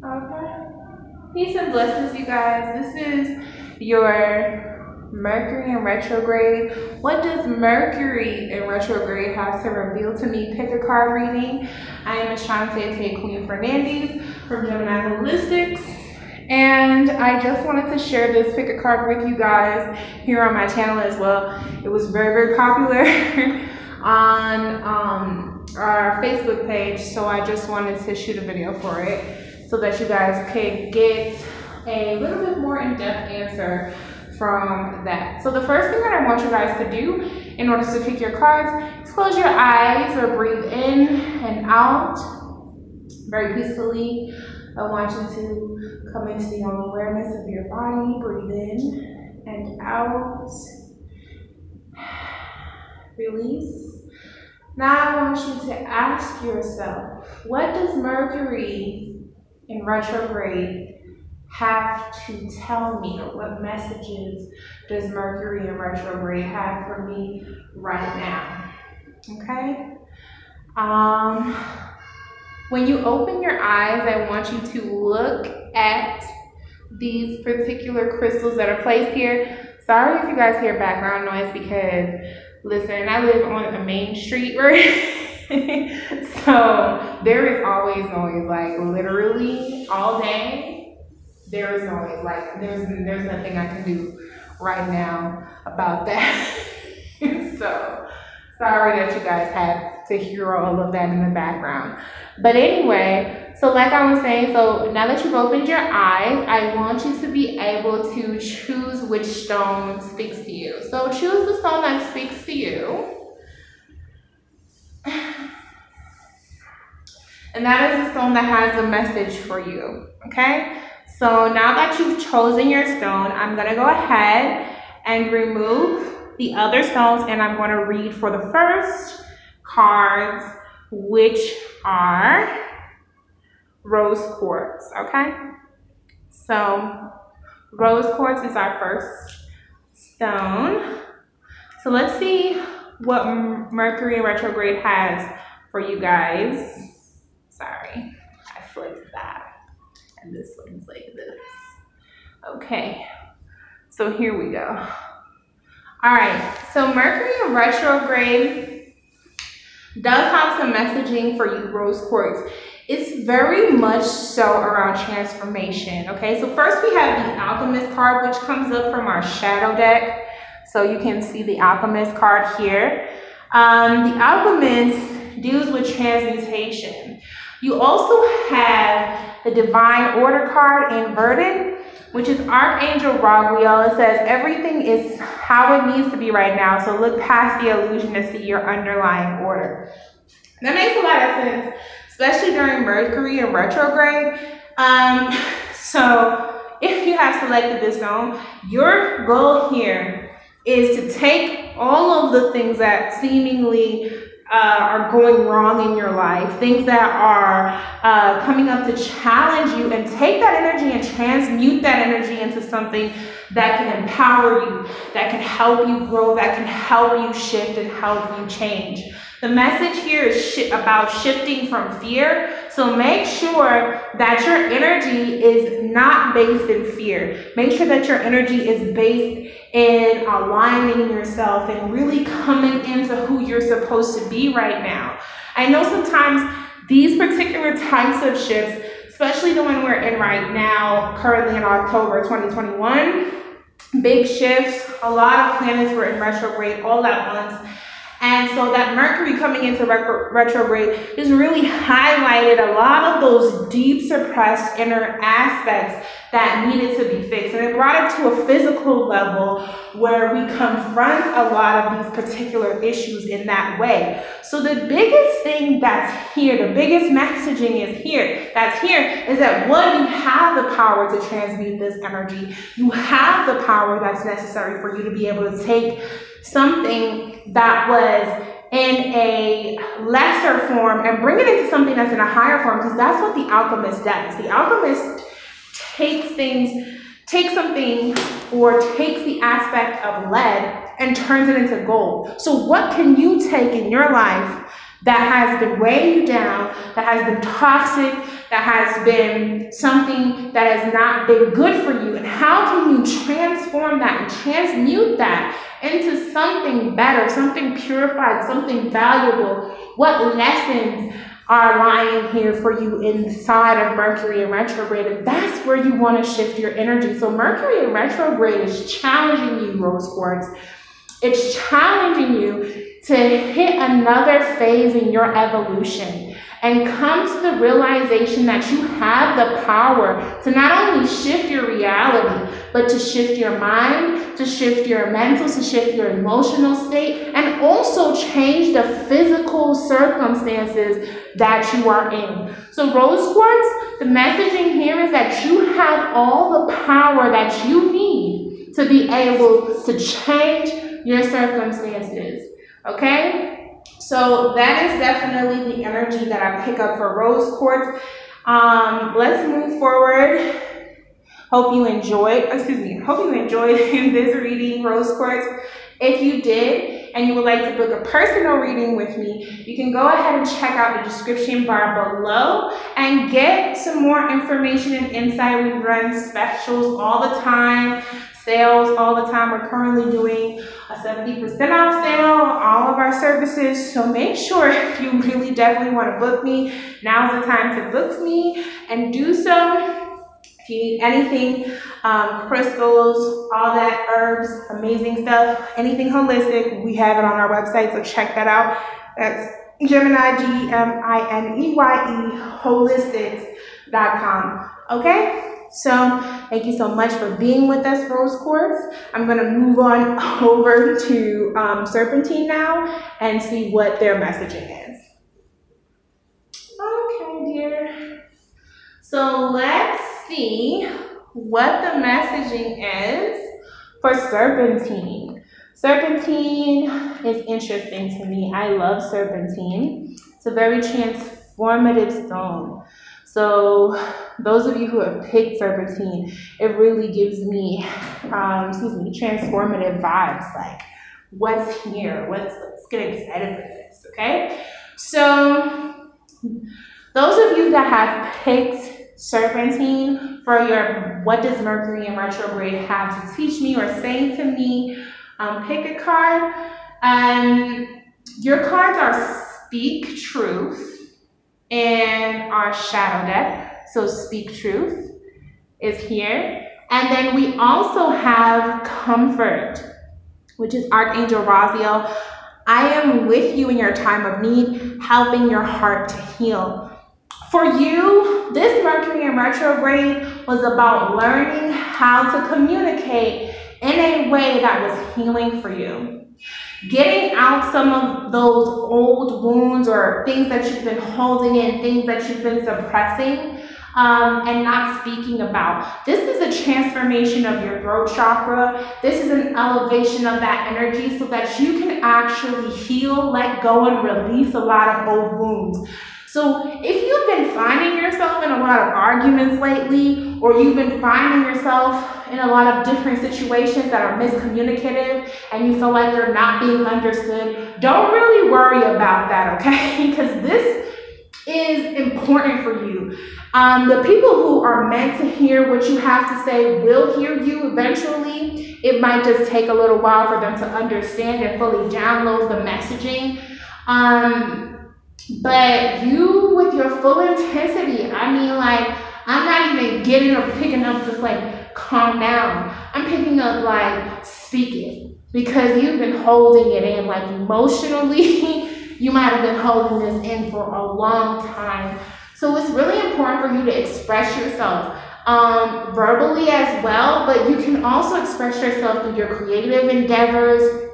Okay. Peace and blessings, you guys. This is your Mercury in retrograde. What does Mercury in retrograde have to reveal to me? Pick a card reading. I am Ashanté Fernandes from Gemineye Holistics. And I just wanted to share this pick a card with you guys here on my channel as well. It was very, very popular on our Facebook page, so I just wanted to shoot a video for it so that you guys could get a little bit more in-depth answer from that. So the first thing that I want you guys to do in order to pick your cards is close your eyes or breathe in and out very peacefully. I want you to come into the own awareness of your body. Breathe in and out. Release. Now I want you to ask yourself, what does Mercury in retrograde have to tell me? Or what messages does Mercury in retrograde have for me right now? Okay? When you open your eyes, I want you to look at these particular crystals that are placed here. Sorry if you guys hear background noise because, listen, I live on a main street, right? So there is always noise, like literally all day. There is noise, like there's nothing I can do right now about that. So sorry that you guys had to hear all of that in the background. But anyway, so like I was saying, so now that you've opened your eyes, I want you to be able to choose which stone speaks to you. So choose the stone that speaks to you. And that is the stone that has a message for you, okay? So now that you've chosen your stone, I'm gonna go ahead and remove the other stones, and I'm going to read for the first cards, which are rose quartz, okay? So rose quartz is our first stone. So let's see what Mercury in retrograde has for you guys. Sorry, I flipped that, and this one's like this. Okay, so here we go. All right, so Mercury in retrograde does have some messaging for you, rose quartz. It's very much so around transformation, okay? So first we have the Alchemist card, which comes up from our shadow deck. So you can see the Alchemist card here. The Alchemist deals with transmutation. You also have the Divine Order card inverted, which is Archangel Raguel. It says everything is how it needs to be right now, so look past the illusion to see your underlying order. That makes a lot of sense, especially during Mercury in retrograde. So if you have selected this stone, your goal here is to take all of the things that seemingly are going wrong in your life, things that are coming up to challenge you, and take that energy and transmute that energy into something that can empower you, that can help you grow, that can help you shift and help you change. The message here is about shifting from fear. So make sure that your energy is not based in fear. Make sure that your energy is based in aligning yourself and really coming into who you're supposed to be right now. I know sometimes these particular types of shifts, especially the one we're in right now, currently in October 2021, big shifts, a lot of planets were in retrograde all at once. And so that Mercury coming into retrograde just really highlighted a lot of those deep suppressed inner aspects that needed to be fixed. And it brought it to a physical level where we confront a lot of these particular issues in that way. So the biggest thing that's here, the biggest messaging that's here is that one, you have the power to transmute this energy. You have the power that's necessary for you to be able to take something that was in a lesser form and bring it into something that's in a higher form, because that's what the alchemist does. The alchemist takes something or takes the aspect of lead and turns it into gold. So what can you take in your life that has been weighing you down, that has been toxic, that has been something that has not been good for you? And how can you transform that and transmute that into something better, something purified, something valuable? What lessons are lying here for you inside of Mercury in retrograde? And that's where you want to shift your energy. So Mercury in retrograde is challenging you, Rose Quartz. It's challenging you to hit another phase in your evolution and come to the realization that you have the power to not only shift your reality, but to shift your mind, to shift your mental, to shift your emotional state, and also change the physical circumstances that you are in. So Rose Quartz, the messaging here is that you have all the power that you need to be able to change your circumstances, okay? So that is definitely the energy that I pick up for Rose Quartz. Let's move forward. Hope you enjoyed this reading, Rose Quartz. If you did and you would like to book a personal reading with me, you can go ahead and check out the description bar below and get some more information and insight. We run specials all the time, sales all the time. We're currently doing a 70% off sale on all of our services. So make sure, if you really definitely want to book me, now's the time to book me and do so. If you need anything, crystals, all that, herbs, amazing stuff, anything holistic, we have it on our website, so check that out. That's Gemineye, Gemineye, holistics.com. Okay? So thank you so much for being with us, Rose Quartz. I'm going to move on over to Serpentine now and see what their messaging is. Okay, dear. So let's see what the messaging is for Serpentine. Serpentine is interesting to me. I love Serpentine. It's a very transformative stone. So those of you who have picked Serpentine, it really gives me, transformative vibes. Like, what's here? Let's get excited for this, okay? So those of you that have picked Serpentine for your what does Mercury in retrograde have to teach me or say to me, pick a card. Your cards are Speak Truth and our Shadow deck. So Speak Truth is here. And then we also have Comfort, which is Archangel Raziel. I am with you in your time of need, helping your heart to heal. For you, this Mercury in retrograde was about learning how to communicate in a way that was healing for you. Getting out some of those old wounds or things that you've been holding in, things that you've been suppressing and not speaking about. This is a transformation of your throat chakra. This is an elevation of that energy so that you can actually heal, let go, and release a lot of old wounds. So if you've been finding yourself in a lot of arguments lately, or you've been finding yourself in a lot of different situations that are miscommunicative and you feel like you're not being understood, don't really worry about that, okay? Because this is important for you. The people who are meant to hear what you have to say will hear you eventually. It might just take a little while for them to understand and fully download the messaging. But you, with your full intensity, I mean, like, I'm not even getting or picking up just like calm down. I'm picking up like speak it, because you've been holding it in, like emotionally. You might have been holding this in for a long time. So it's really important for you to express yourself verbally as well, but you can also express yourself through your creative endeavors,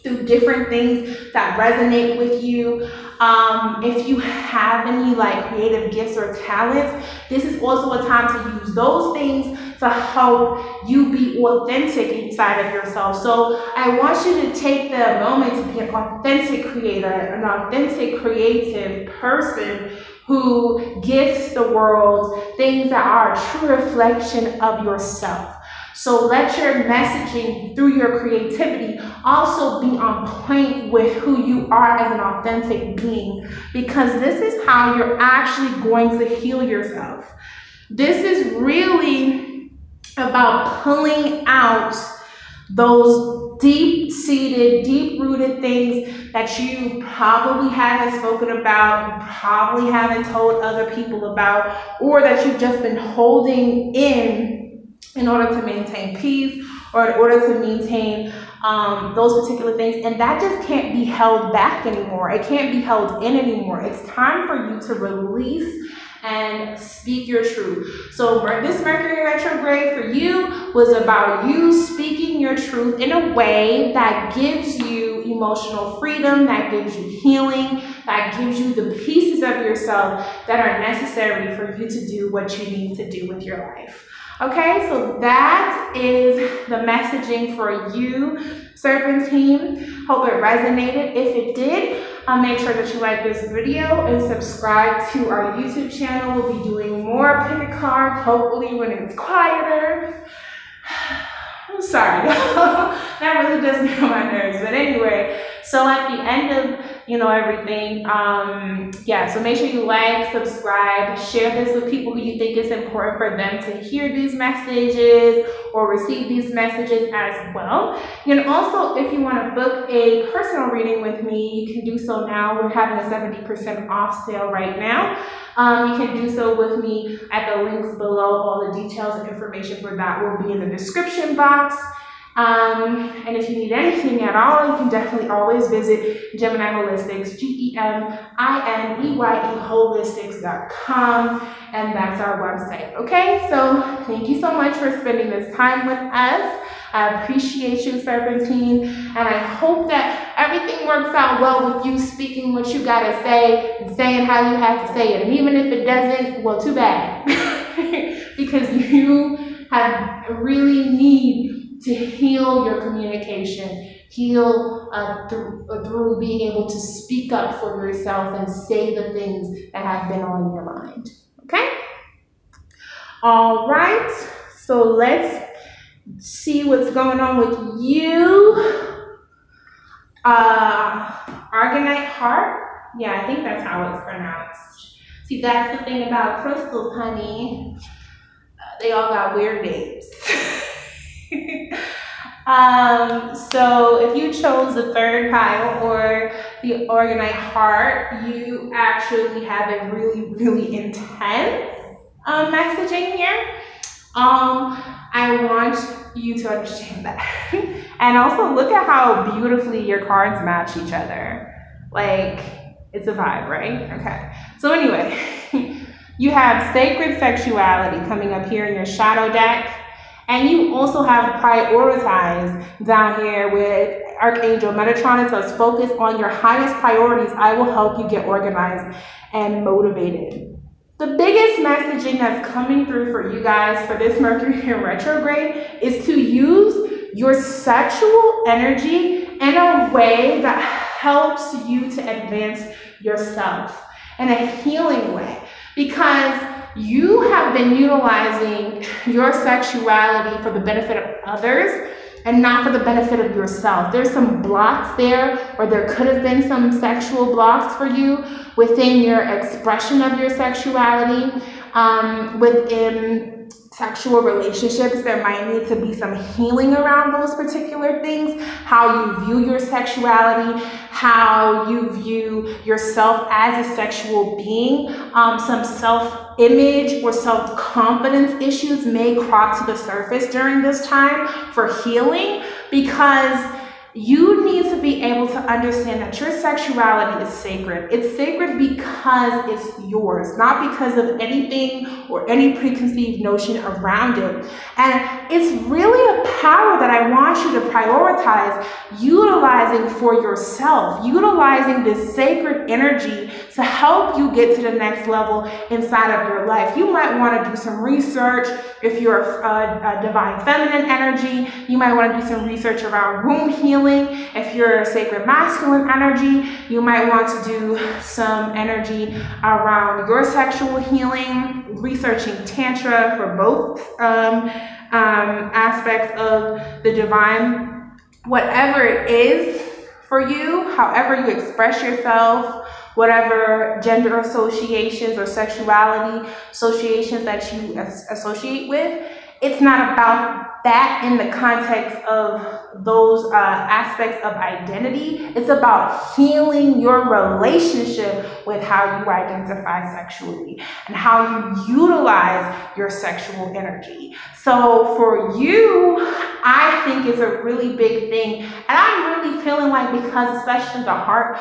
through different things that resonate with you. If you have any like creative gifts or talents, this is also a time to use those things to help you be authentic inside of yourself. So I want you to take the moment to be an authentic creator, an authentic creative person who gives the world things that are a true reflection of yourself. So let your messaging through your creativity also be on point with who you are as an authentic being, because this is how you're actually going to heal yourself. This is really about pulling out those deep-seated, deep-rooted things that you probably haven't spoken about, you probably haven't told other people about, or that you've just been holding in order to maintain peace, or in order to maintain those particular things. And that just can't be held back anymore. It can't be held in anymore. It's time for you to release and speak your truth. So this Mercury retrograde for you was about you speaking your truth in a way that gives you emotional freedom, that gives you healing, that gives you the pieces of yourself that are necessary for you to do what you need to do with your life. Okay, so that is the messaging for you, Serpentine. Hope it resonated. If it did, make sure that you like this video and subscribe to our YouTube channel. We'll be doing more pick a card, hopefully when it's quieter. I'm sorry, that really does get on my nerves. But anyway, so at the end of everything, yeah, so make sure you like, subscribe, share this with people who you think it's important for them to hear these messages or receive these messages as well. And also, if you want to book a personal reading with me, you can do so now. We're having a 70% off sale right now. You can do so with me at the links below. All the details and information for that will be in the description box. And if you need anything at all, you can definitely always visit Gemineye Holistics, Gemineye Holistics.com, and that's our website. Okay, so thank you so much for spending this time with us. I appreciate you, Serpentine, and I hope that everything works out well with you speaking what you gotta say and saying how you have to say it. And even if it doesn't, well, too bad, because you have really need to heal your communication, heal through being able to speak up for yourself and say the things that have been on your mind. Okay? All right, so let's see what's going on with you. Argonite heart. Yeah, I think that's how it's pronounced. See, that's the thing about crystals, honey. They all got weird names. So if you chose the third pile or the Argonite heart, you actually have a really, really intense messaging here. I want you to understand that. And also look at how beautifully your cards match each other. Like, it's a vibe, right? Okay. So anyway, you have sacred sexuality coming up here in your shadow deck. And you also have prioritize down here with Archangel Metatron. It says focus on your highest priorities. I will help you get organized and motivated. The biggest messaging that's coming through for you guys for this Mercury in retrograde is to use your sexual energy in a way that helps you to advance yourself in a healing way, because you have been utilizing your sexuality for the benefit of others and not for the benefit of yourself. There's some blocks there, or there could have been some sexual blocks for you within your expression of your sexuality. Within sexual relationships, there might need to be some healing around those particular things. How you view your sexuality, how you view yourself as a sexual being. Some self-image or self-confidence issues may crop to the surface during this time for healing, because you need to be able to understand that your sexuality is sacred. It's sacred because it's yours, not because of anything or any preconceived notion around it. And it's really a power that I want you to prioritize utilizing for yourself, utilizing this sacred energy to help you get to the next level inside of your life. You might want to do some research. If you're a divine feminine energy, you might want to do some research around womb healing, healing. If you're a sacred masculine energy, you might want to do some energy around your sexual healing, researching Tantra for both aspects of the divine. Whatever it is for you, however you express yourself, whatever gender associations or sexuality associations that you associate with, it's not about that in the context of those aspects of identity. It's about healing your relationship with how you identify sexually and how you utilize your sexual energy. So for you, I think it's a really big thing. And I'm really feeling like, because especially the heart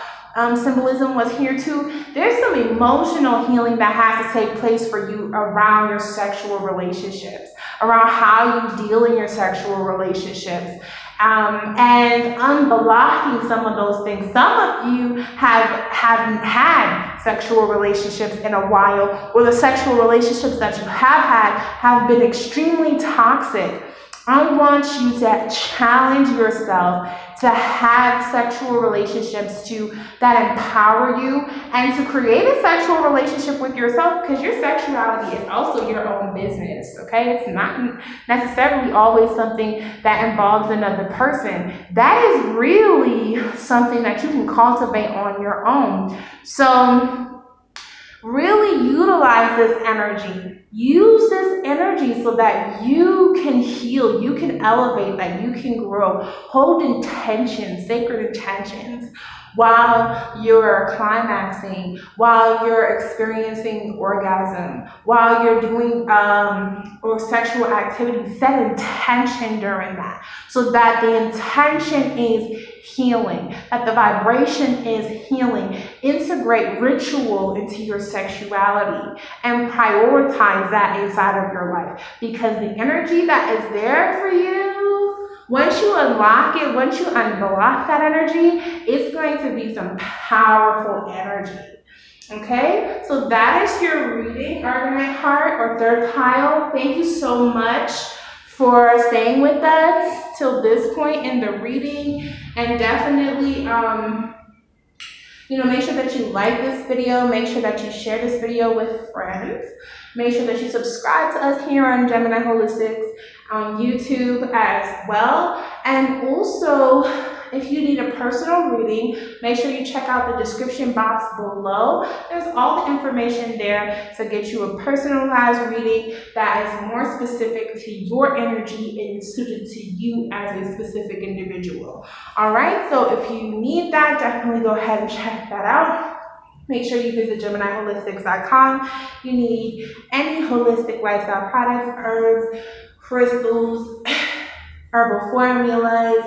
symbolism was here too, there's some emotional healing that has to take place for you around your sexual relationships, around how you deal in your sexual relationships, and unblocking some of those things. Some of you haven't had sexual relationships in a while, or the sexual relationships that you have had have been extremely toxic. I want you to challenge yourself to have sexual relationships that empower you, and to create a sexual relationship with yourself, because your sexuality is also your own business, okay? It's not necessarily always something that involves another person. That is really something that you can cultivate on your own. So really utilize this energy. Use this energy so that you can heal, you can elevate, that you can grow. Hold intentions, sacred intentions, while you're climaxing, while you're experiencing orgasm, while you're doing or sexual activity. Set intention during that, so that the intention is healing, that the vibration is healing. Integrate ritual into your sexuality and prioritize that inside of your life, because the energy that is there for you, once you unlock it, once you unblock that energy, it's going to be some powerful energy. Okay, so that is your reading, Argonite Heart, or third pile. Thank you so much for staying with us till this point in the reading, and definitely make sure that you like this video, make sure that you share this video with friends, make sure that you subscribe to us here on Gemineye Holistics on YouTube as well. And also, if you need a personal reading, make sure you check out the description box below. There's all the information there to get you a personalized reading that is more specific to your energy and suited to you as a specific individual. All right, so if you need that, definitely go ahead and check that out. Make sure you visit gemineyeholistic.com. You need any holistic lifestyle products, herbs, crystals, herbal formulas,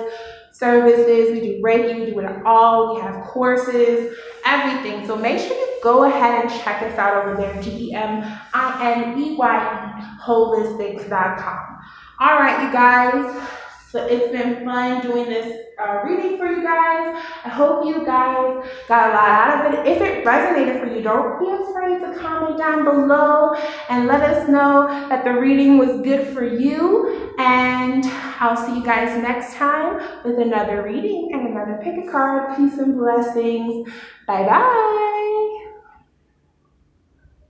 services. We do Reiki, we do it all. We have courses, everything. So make sure you go ahead and check us out over there, gemineyeholistic.com. All right, you guys. So it's been fun doing this reading for you guys. I hope you guys got a lot out of it. If it resonated for you, don't be afraid to comment down below and let us know that the reading was good for you. And I'll see you guys next time with another reading and another pick a card. Peace and blessings. Bye bye.